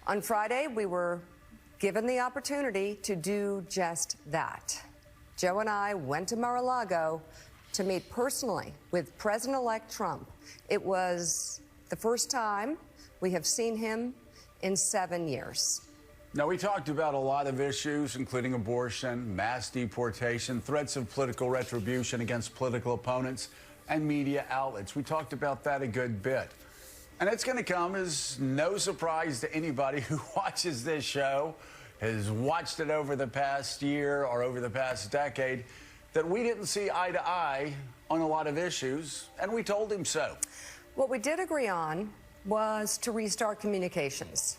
On Friday, we were given the opportunity to do just that. Joe and I went to Mar-a-Lago to meet personally with President-elect Trump. It was the first time we have seen him in 7 years. Now, we talked about a lot of issues, including abortion, mass deportation, threats of political retribution against political opponents, and media outlets. We talked about that a good bit. And it's going to come as no surprise to anybody who watches this show, has watched it over the past year or over the past decade, that we didn't see eye to eye on a lot of issues, and we told him so. What we did agree on was to restart communications.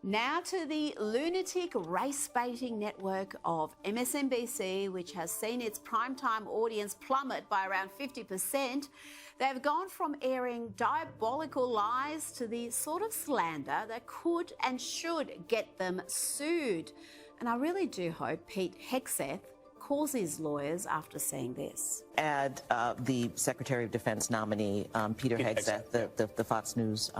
Now to the lunatic race-baiting network of MSNBC, which has seen its primetime audience plummet by around 50%. They've gone from airing diabolical lies to the sort of slander that could and should get them sued. And I really do hope Pete Hegseth calls his lawyers after seeing this. Add the Secretary of Defense nominee, Peter Hegseth, the Fox News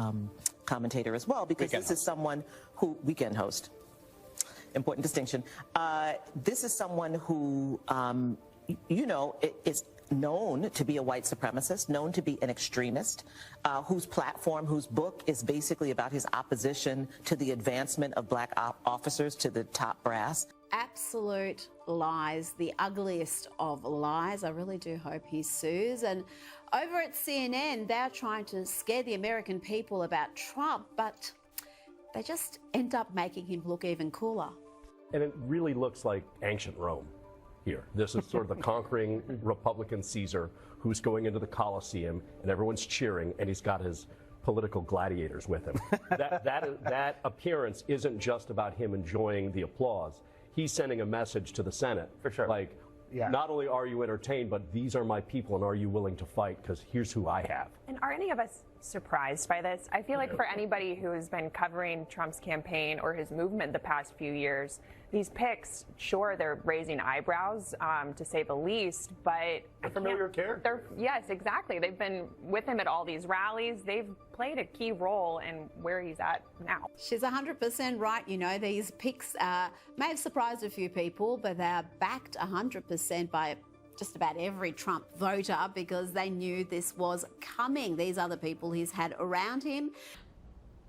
commentator as well, because this is someone who, weekend host, important distinction. This is someone who, you know, is known to be a white supremacist, known to be an extremist, whose platform, whose book is basically about his opposition to the advancement of black officers to the top brass. Absolute lies, the ugliest of lies. I really do hope he sues. And over at CNN, they're trying to scare the American people about Trump, but they just end up making him look even cooler. And it really looks like ancient Rome here. This is sort of the conquering Republican Caesar who's going into the Colosseum and everyone's cheering, and he's got his political gladiators with him. That appearance isn't just about him enjoying the applause. He's sending a message to the Senate. For sure. Like, not only are you entertained, but these are my people, and are you willing to fight? Because here's who I have. And are any of us surprised by this? I feel like for anybody who has been covering Trump's campaign or his movement the past few years, these picks, sure, they're raising eyebrows, to say the least, but a familiar character. Yes, exactly. They've been with him at all these rallies. They've played a key role in where he's at now. She's 100% right. You know, these picks may have surprised a few people, but they're backed 100% by just about every Trump voter because they knew this was coming. These are the people he's had around him.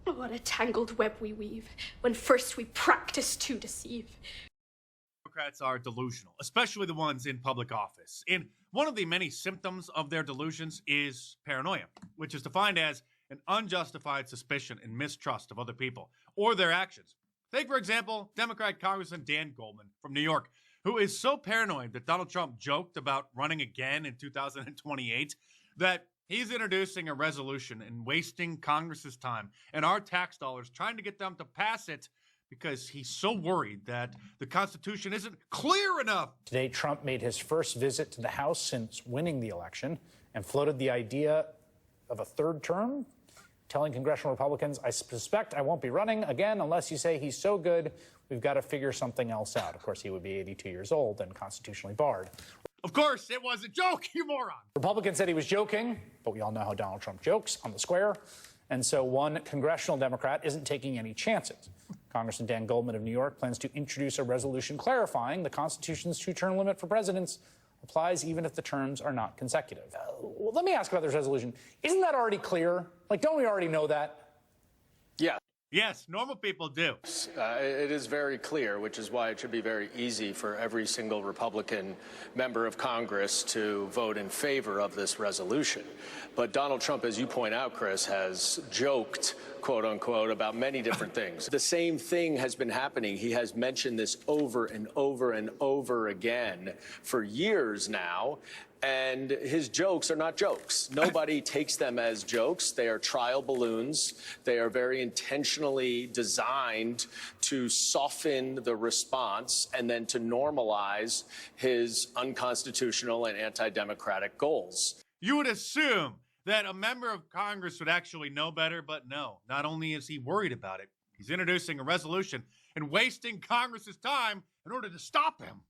What a tangled web we weave when first we practice to deceive. Democrats are delusional, especially the ones in public office. And one of the many symptoms of their delusions is paranoia, which is defined as an unjustified suspicion and mistrust of other people or their actions. Take, for example, Democrat Congressman Dan Goldman from New York, who is so paranoid that Donald Trump joked about running again in 2028 that he's introducing a resolution and wasting Congress's time and our tax dollars trying to get them to pass it because he's so worried that the Constitution isn't clear enough. Today, Trump made his first visit to the House since winning the election and floated the idea of a third term, telling congressional Republicans, I suspect I won't be running again unless you say he's so good, we've got to figure something else out. Of course, he would be 82 years old and constitutionally barred. Of course, it was a joke, you moron. Republicans said he was joking, but we all know how Donald Trump jokes on the square. And so one congressional Democrat isn't taking any chances. Congressman Dan Goldman of New York plans to introduce a resolution clarifying the Constitution's two-term limit for presidents applies even if the terms are not consecutive. Well, let me ask about this resolution. Isn't that already clear? Like, don't we already know that? Yeah. Yes, normal people do. It is very clear, which is why it should be very easy for every single Republican member of Congress to vote in favor of this resolution. But Donald Trump, as you point out, Chris, has joked, quote unquote, about many different things. The same thing has been happening. He has mentioned this over and over and over again for years now. And his jokes are not jokes. Nobody takes them as jokes. They are trial balloons. They are very intentionally designed to soften the response and then to normalize his unconstitutional and anti-democratic goals. You would assume that a member of Congress would actually know better, but no. Not only is he worried about it, He's introducing a resolution and wasting Congress's time in order to stop him.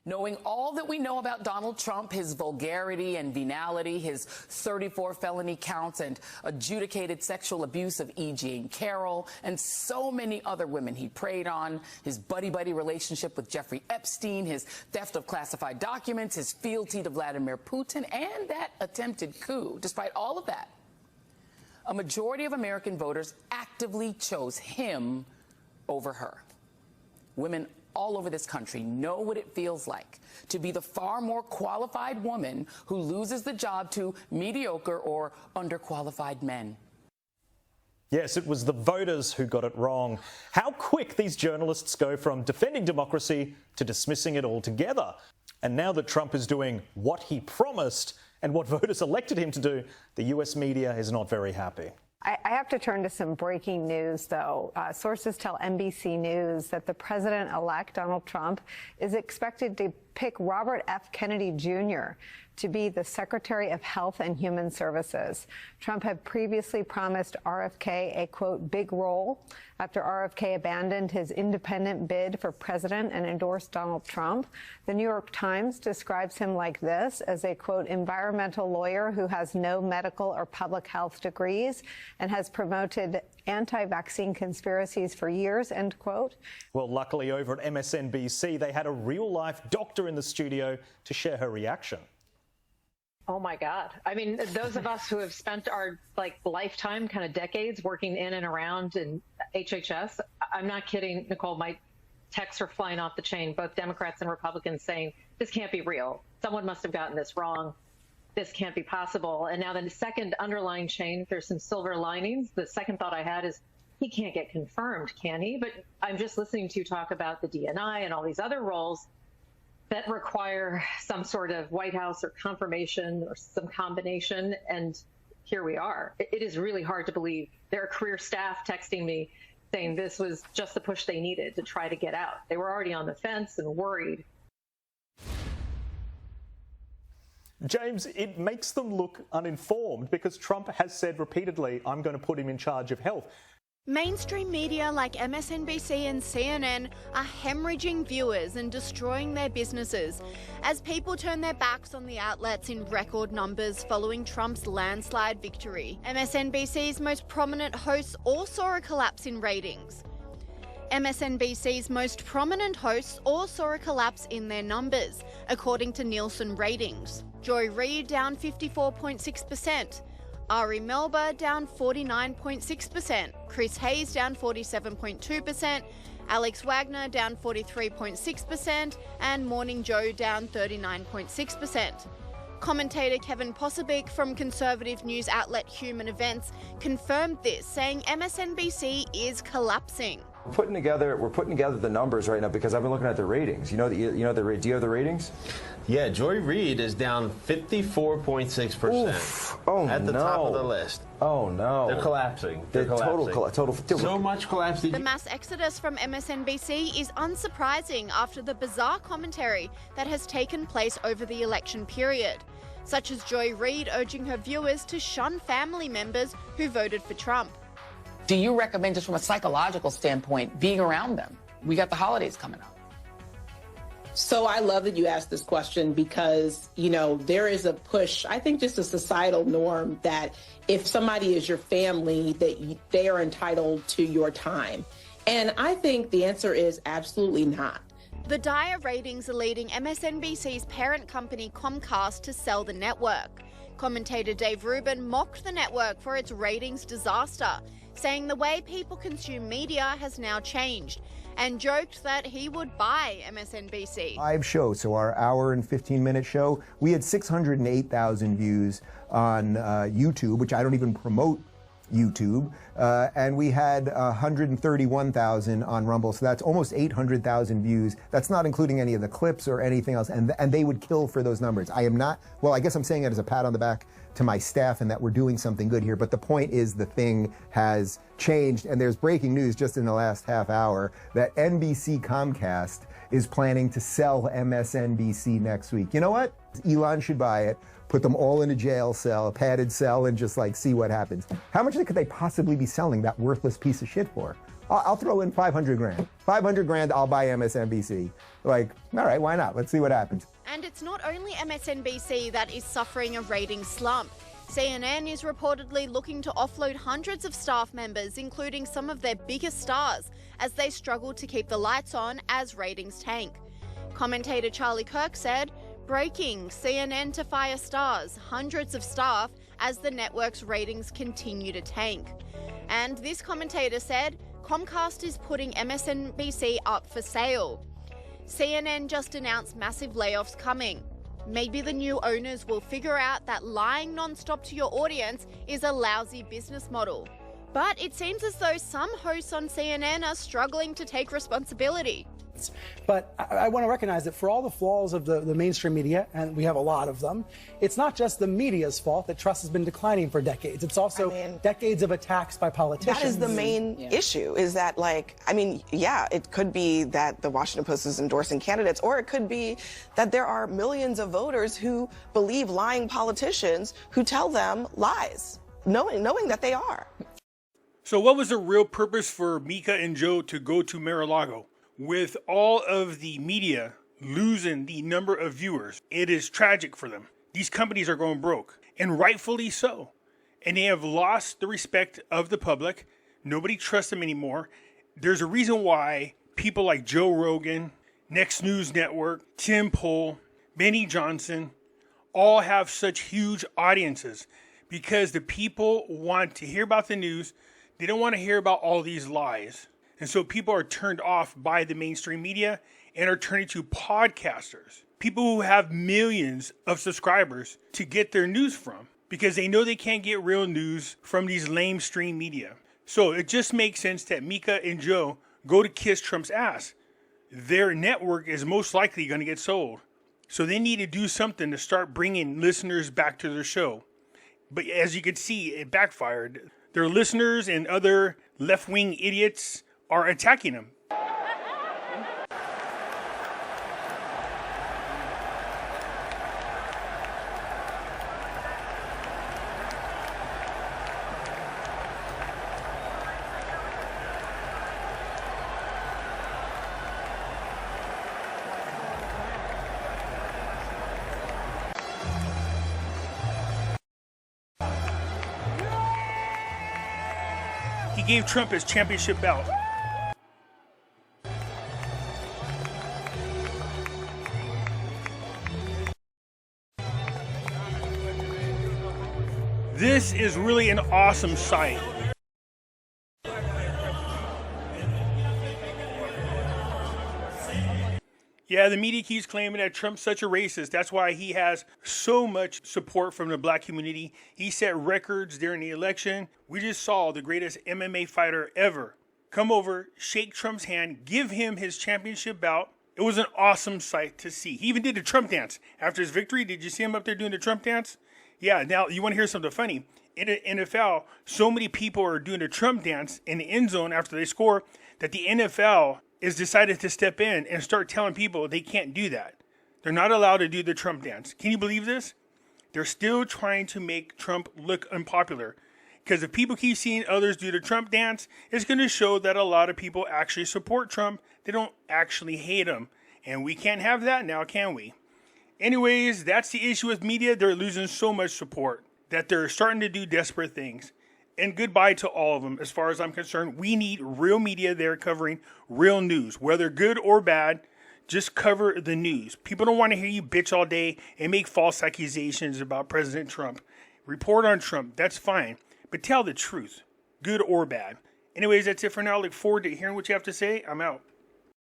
Knowing all that we know about Donald Trump, his vulgarity and venality, his 34 felony counts and adjudicated sexual abuse of E. Jean Carroll, and so many other women he preyed on, his buddy-buddy relationship with Jeffrey Epstein, his theft of classified documents, his fealty to Vladimir Putin, and that attempted coup. Despite all of that, a majority of American voters actively chose him over her. Women all over this country know what it feels like to be the far more qualified woman who loses the job to mediocre or underqualified men. Yes, it was the voters who got it wrong. How quick these journalists go from defending democracy to dismissing it altogether. And now that Trump is doing what he promised and what voters elected him to do, the US media is not very happy. I have to turn to some breaking news, though. Sources tell NBC News that the president-elect, Donald Trump, is expected to pick Robert F. Kennedy Jr. to be the Secretary of Health and Human Services. Trump had previously promised RFK a, quote, big role after RFK abandoned his independent bid for president and endorsed Donald Trump. The New York Times describes him like this, as a, quote, environmental lawyer who has no medical or public health degrees and has promoted anti-vaccine conspiracies for years, end quote. Well, luckily over at MSNBC, they had a real-life doctor in the studio to share her reaction. Oh my God. I mean, those of us who have spent our lifetime, kind of decades working in and around in HHS, I'm not kidding, Nicole, my texts are flying off the chain, both Democrats and Republicans saying, this can't be real. Someone must have gotten this wrong. This can't be possible. And now the second underlying chain, there's some silver linings. The second thought I had is, he can't get confirmed, can he? But I'm just listening to you talk about the DNI and all these other roles that require some sort of White House or confirmation or some combination. And here we are. It is really hard to believe. There are career staff texting me saying this was just the push they needed to try to get out. They were already on the fence and worried. James, it makes them look uninformed because Trump has said repeatedly, I'm going to put him in charge of health. Mainstream media like MSNBC and CNN are hemorrhaging viewers and destroying their businesses as people turn their backs on the outlets in record numbers following Trump's landslide victory. MSNBC's most prominent hosts all saw a collapse in ratings. MSNBC's most prominent hosts all saw a collapse in their numbers, according to Nielsen ratings. Joy Reid down 54.6%. Ari Melber down 49.6%, Chris Hayes down 47.2%, Alex Wagner down 43.6%, and Morning Joe down 39.6%. Commentator Kevin Possebic from conservative news outlet Human Events confirmed this, saying MSNBC is collapsing. We're putting together the numbers right now because I've been looking at the ratings. Do you have the ratings? Yeah, Joy Reid is down 54.6%. Oh, at the top of the list. Oh no. They're collapsing. Total. So much collapse. The mass exodus from MSNBC is unsurprising after the bizarre commentary that has taken place over the election period, such as Joy Reid urging her viewers to shun family members who voted for Trump. Do you recommend, just from a psychological standpoint, being around them? We got the holidays coming up. So I love that you asked this question because, there is a push, I think just a societal norm that if somebody is your family, that they are entitled to your time. And I think the answer is absolutely not. The dire ratings are leading MSNBC's parent company Comcast to sell the network. Commentator Dave Rubin mocked the network for its ratings disaster, saying the way people consume media has now changed, and joked that he would buy MSNBC. Live show, so our hour and 15-minute show, we had 608,000 views on YouTube, which I don't even promote YouTube, and we had 131,000 on Rumble, so that's almost 800,000 views. That's not including any of the clips or anything else, and they would kill for those numbers. I am not, well, I guess I'm saying it as a pat on the back to my staff and that we're doing something good here, but the point is the thing has changed, and there's breaking news just in the last half hour that NBC Comcast is planning to sell MSNBC next week. You know what? Elon should buy it, put them all in a jail cell, a padded cell, and just see what happens. How much could they possibly be selling that worthless piece of shit for? I'll throw in 500 grand. 500 grand, I'll buy MSNBC. Like, all right, why not? Let's see what happens. And it's not only MSNBC that is suffering a ratings slump. CNN is reportedly looking to offload hundreds of staff members, including some of their biggest stars, as they struggle to keep the lights on as ratings tank. Commentator Charlie Kirk said, "Breaking, CNN to fire stars, hundreds of staff, as the network's ratings continue to tank." And this commentator said, Comcast is putting MSNBC up for sale. CNN just announced massive layoffs coming. Maybe the new owners will figure out that lying non-stop to your audience is a lousy business model. But it seems as though some hosts on CNN are struggling to take responsibility. But I want to recognize that for all the flaws of the mainstream media, and we have a lot of them, it's not just the media's fault that trust has been declining for decades. It's also decades of attacks by politicians. That is the main issue, is that, like, I mean, yeah, it could be that the Washington Post is endorsing candidates, or it could be that there are millions of voters who believe lying politicians who tell them lies, knowing that they are. So what was the real purpose for Mika and Joe to go to Mar-a-Lago? With all of the media losing the number of viewers, it is tragic for them. These companies are going broke, and rightfully so. And they have lost the respect of the public. Nobody trusts them anymore. There's a reason why people like Joe Rogan, Next News Network, Tim Pool, Benny Johnson, all have such huge audiences, because the people want to hear about the news. They don't want to hear about all these lies. And so people are turned off by the mainstream media and are turning to podcasters, people who have millions of subscribers to get their news from, because they know they can't get real news from these lamestream media. So it just makes sense that Mika and Joe go to kiss Trump's ass. Their network is most likely going to get sold. So they need to do something to start bringing listeners back to their show. But as you can see, it backfired. Their listeners and other left-wing idiots are attacking him. He gave Trump his championship belt. This is really an awesome sight. Yeah, the media keeps claiming that Trump's such a racist. That's why he has so much support from the black community. He set records during the election. We just saw the greatest MMA fighter ever come over, shake Trump's hand, give him his championship belt. It was an awesome sight to see. He even did the Trump dance after his victory. Did you see him up there doing the Trump dance? Yeah, now you want to hear something funny. In the NFL, so many people are doing the Trump dance in the end zone after they score that the NFL is decided to step in and start telling people they can't do that. They're not allowed to do the Trump dance. Can you believe this? They're still trying to make Trump look unpopular. Because if people keep seeing others do the Trump dance, it's going to show that a lot of people actually support Trump. They don't actually hate him. And we can't have that now, can we? Anyways, that's the issue with media. They're losing so much support that they're starting to do desperate things. And goodbye to all of them. As far as I'm concerned, we need real media there covering real news, whether good or bad. Just cover the news. People don't want to hear you bitch all day and make false accusations about President Trump. Report on Trump. That's fine. But tell the truth, good or bad. Anyways, that's it for now. I look forward to hearing what you have to say. I'm out.